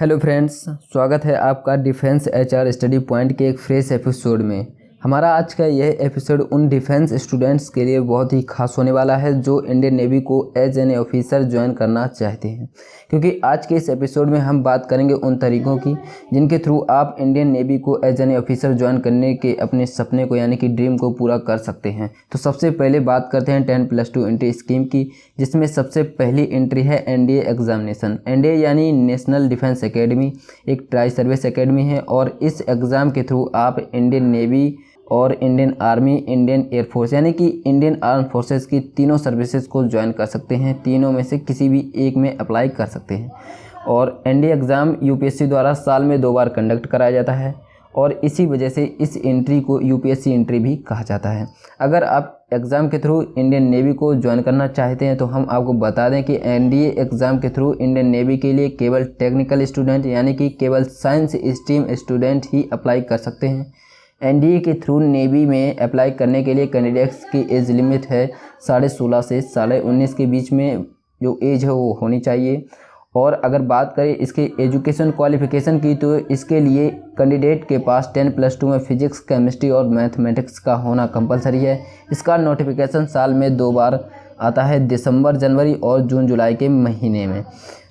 Hello friends, स्वागत है आपका डिफेंस एचआर स्टडी पॉइंट के एक फ्रेश एपिसोड में। हमारा आज का यह एपिसोड उन डिफेंस स्टूडेंट्स के लिए बहुत ही खास होने वाला है जो इंडियन नेवी को एज एन ऑफिसर ज्वाइन करना चाहते हैं, क्योंकि आज के इस एपिसोड में हम बात करेंगे उन तरीक़ों की जिनके थ्रू आप इंडियन नेवी को एज एन ऑफिसर ज्वाइन करने के अपने सपने को यानी कि ड्रीम को पूरा कर सकते हैं। तो सबसे पहले बात करते हैं 10+2 एंट्री स्कीम की, जिसमें सबसे पहली एंट्री है एनडीए एग्जामिनेशन। एनडीए यानी नेशनल डिफेंस एकेडमी एक ट्राई सर्विस एकेडमी है और इस एग्ज़ाम के थ्रू आप इंडियन नेवी और इंडियन आर्मी, इंडियन एयरफोर्स यानी कि इंडियन आर्म फोर्सेस की तीनों सर्विसेज को ज्वाइन कर सकते हैं। तीनों में से किसी भी एक में अप्लाई कर सकते हैं। और एनडीए एग्ज़ाम यूपीएससी द्वारा साल में 2 बार कंडक्ट कराया जाता है और इसी वजह से इस एंट्री को यूपीएससी एंट्री भी कहा जाता है। अगर आप एग्ज़ाम के थ्रू इंडियन नेवी को ज्वाइन करना चाहते हैं तो हम आपको बता दें कि एनडीए एग्ज़ाम के थ्रू इंडियन नेवी के लिए केवल टेक्निकल स्टूडेंट यानी कि केवल साइंस स्ट्रीम स्टूडेंट ही अप्लाई कर सकते हैं। एनडीए के थ्रू नेवी में अप्लाई करने के लिए कैंडिडेट्स की एज लिमिट है 16.5 से 19.5 के बीच में जो एज है वो होनी चाहिए। और अगर बात करें इसके एजुकेशन क्वालिफ़िकेशन की तो इसके लिए कैंडिडेट के पास 10+2 में फिजिक्स, केमिस्ट्री और मैथमेटिक्स का होना कंपलसरी है। इसका नोटिफिकेशन साल में 2 बार आता है, दिसंबर, जनवरी और जून जुलाई के महीने में।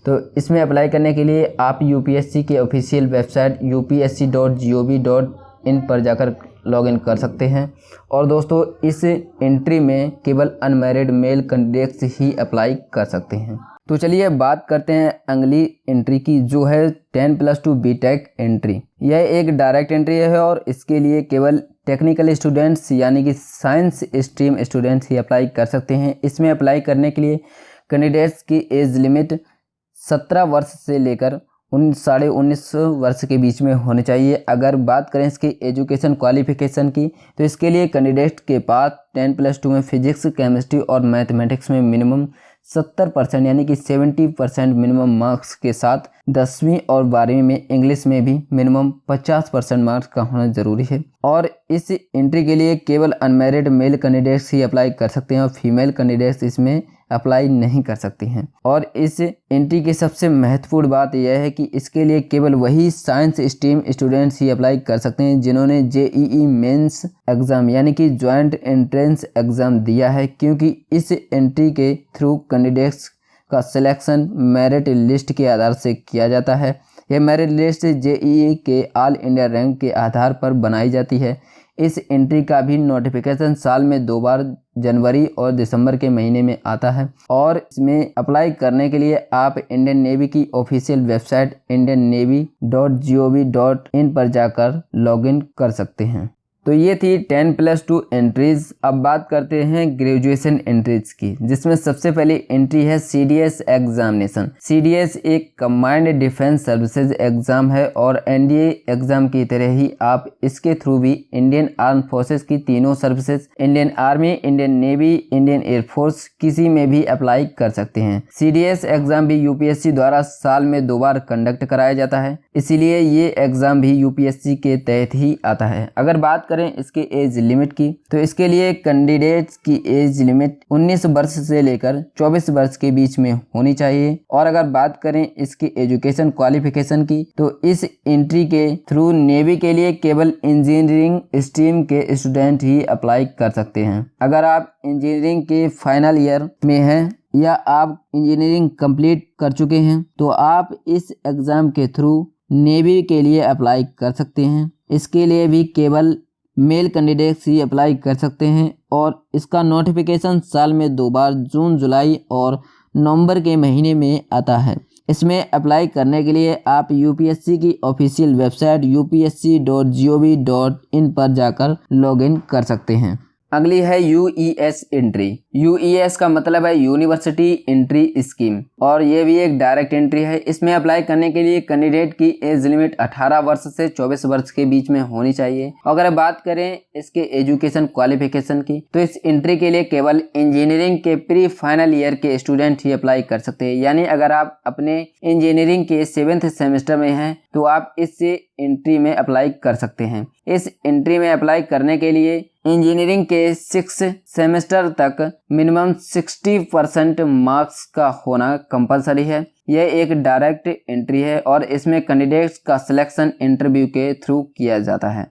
तो इसमें अप्लाई करने के लिए आप यूपीएससी के ऑफिशियल वेबसाइट upsc.gov.in पर जाकर लॉगिन कर सकते हैं। और दोस्तों, इस एंट्री में केवल अनमैरिड मेल कैंडिडेट्स ही अप्लाई कर सकते हैं। तो चलिए बात करते हैं अगली एंट्री की, जो है 10+2 बीटेक एंट्री। यह एक डायरेक्ट एंट्री है और इसके लिए केवल टेक्निकल स्टूडेंट्स यानी कि साइंस स्ट्रीम स्टूडेंट्स ही अप्लाई कर सकते हैं। इसमें अप्लाई करने के लिए कैंडिडेट्स की एज लिमिट 17 वर्ष से लेकर 19.5 वर्ष के बीच में होने चाहिए। अगर बात करें इसकी एजुकेशन क्वालिफ़िकेशन की तो इसके लिए कैंडिडेट के पास 10+2 में फिजिक्स, केमिस्ट्री और मैथमेटिक्स में मिनिमम 70% यानी कि 70% मिनिमम मार्क्स के साथ 10वीं और 12वीं में इंग्लिश में भी मिनिमम 50% मार्क्स का होना ज़रूरी है। और इस एंट्री के लिए केवल अनमैरिड मेल कैंडिडेट्स ही अप्लाई कर सकते हैं और फीमेल कैंडिडेट्स इसमें अप्लाई नहीं कर सकती हैं। और इस एंट्री की सबसे महत्वपूर्ण बात यह है कि इसके लिए केवल वही साइंस स्ट्रीम स्टूडेंट्स ही अप्लाई कर सकते हैं जिन्होंने जेईई मेंस एग्ज़ाम यानी कि जॉइंट एंट्रेंस एग्ज़ाम दिया है, क्योंकि इस एंट्री के थ्रू कैंडिडेट्स का सिलेक्शन मेरिट लिस्ट के आधार से किया जाता है। यह मेरिट लिस्ट जेईई के ऑल इंडिया रैंक के आधार पर बनाई जाती है। इस एंट्री का भी नोटिफिकेशन साल में 2 बार जनवरी और दिसंबर के महीने में आता है। और इसमें अप्लाई करने के लिए आप इंडियन नेवी की ऑफिशियल वेबसाइट indiannavy.gov.in पर जाकर लॉगिन कर सकते हैं। तो ये थी 10+2 एंट्रीज़। अब बात करते हैं ग्रेजुएशन एंट्रीज़ की, जिसमें सबसे पहली एंट्री है सीडीएस एग्जामिनेशन। सीडीएस एक कंबाइंड डिफेंस सर्विसेज एग्ज़ाम है और एनडीए एग्ज़ाम की तरह ही आप इसके थ्रू भी इंडियन आर्म फोर्सेस की तीनों services, Indian army, Indian navy, Indian air force किसी में भी अप्लाई कर सकते हैं। सीडीएस एग्ज़ाम भी यूपीएससी द्वारा साल में 2 बार कंडक्ट कराया जाता है, इसीलिए ये एग्ज़ाम भी यूपीएससी के तहत ही आता है। अगर बात करें इसके एज लिमिट की तो इसके लिए कैंडिडेट्स की एज लिमिट 19 वर्ष से लेकर 24 वर्ष के बीच में होनी चाहिए। और अगर बात करें इसकी एजुकेशन क्वालिफिकेशन की तो इस एंट्री के थ्रू नेवी के लिए केवल इंजीनियरिंग स्ट्रीम के स्टूडेंट ही अप्लाई कर सकते हैं। अगर आप इंजीनियरिंग के फाइनल ईयर में हैं या आप इंजीनियरिंग कंप्लीट कर चुके हैं तो आप इस एग्ज़ाम के थ्रू नेवी के लिए अप्लाई कर सकते हैं। इसके लिए भी केवल मेल कैंडिडेट्स ही अप्लाई कर सकते हैं और इसका नोटिफिकेशन साल में 2 बार जून, जुलाई और नवंबर के महीने में आता है। इसमें अप्लाई करने के लिए आप यूपीएससी की ऑफिशियल वेबसाइट upsc.gov.in पर जाकर लॉगिन कर सकते हैं। अगली है यूईएस एंट्री। यूईएस का मतलब है यूनिवर्सिटी एंट्री स्कीम और ये भी एक डायरेक्ट एंट्री है। इसमें अप्लाई करने के लिए कैंडिडेट की एज लिमिट 18 वर्ष से 24 वर्ष के बीच में होनी चाहिए। अगर बात करें इसके एजुकेशन क्वालिफिकेशन की तो इस एंट्री के लिए केवल इंजीनियरिंग के प्री फाइनल ईयर के स्टूडेंट ही अप्लाई कर सकते हैं। यानी अगर आप अपने इंजीनियरिंग के 7th सेमेस्टर में हैं तो आप इस एंट्री में अप्लाई कर सकते हैं। इस एंट्री में अप्लाई करने के लिए इंजीनियरिंग के 6 सेमेस्टर तक मिनिमम 60% मार्क्स का होना कंपलसरी है। यह एक डायरेक्ट एंट्री है और इसमें कैंडिडेट्स का सिलेक्शन इंटरव्यू के थ्रू किया जाता है।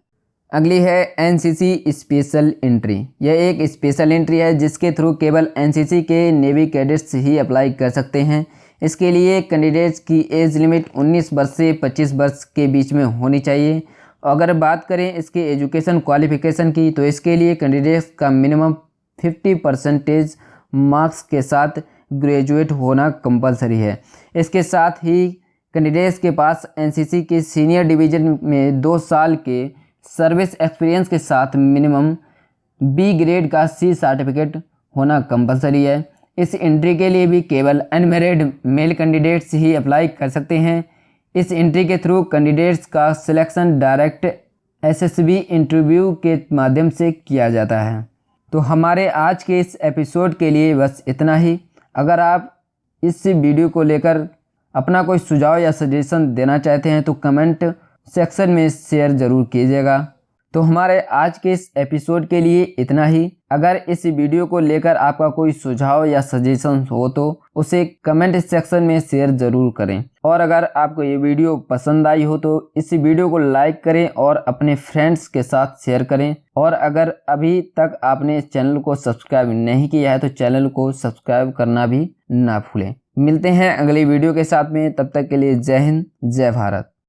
अगली है एनसीसी स्पेशल एंट्री। यह एक स्पेशल एंट्री है जिसके थ्रू केवल एनसीसी के नेवी कैडेट्स ही अप्लाई कर सकते हैं। इसके लिए कैंडिडेट्स की एज लिमिट 19 वर्ष से 25 वर्ष के बीच में होनी चाहिए। अगर बात करें इसके एजुकेशन क्वालिफिकेशन की, तो इसके लिए कैंडिडेट्स का मिनिमम 50% मार्क्स के साथ ग्रेजुएट होना कंपलसरी है। इसके साथ ही कैंडिडेट्स के पास एनसीसी के सीनियर डिवीज़न में 2 साल के सर्विस एक्सपीरियंस के साथ मिनिमम बी ग्रेड का सी सर्टिफिकेट होना कंपलसरी है। इस एंट्री के लिए भी केवल अनमैरिड मेल कैंडिडेट्स ही अप्लाई कर सकते हैं। इस एंट्री के थ्रू कैंडिडेट्स का सिलेक्शन डायरेक्ट एसएसबी इंटरव्यू के माध्यम से किया जाता है। तो हमारे आज के इस एपिसोड के लिए बस इतना ही। अगर आप इस वीडियो को लेकर अपना कोई सुझाव या सजेशन देना चाहते हैं तो कमेंट सेक्शन में शेयर ज़रूर कीजिएगा। तो हमारे आज के इस एपिसोड के लिए इतना ही। अगर इस वीडियो को लेकर आपका कोई सुझाव या सजेशन हो तो उसे कमेंट सेक्शन में शेयर ज़रूर करें। और अगर आपको ये वीडियो पसंद आई हो तो इस वीडियो को लाइक करें और अपने फ्रेंड्स के साथ शेयर करें। और अगर अभी तक आपने चैनल को सब्सक्राइब नहीं किया है तो चैनल को सब्सक्राइब करना भी ना भूलें। मिलते हैं अगली वीडियो के साथ में, तब तक के लिए जय हिंद, जय भारत।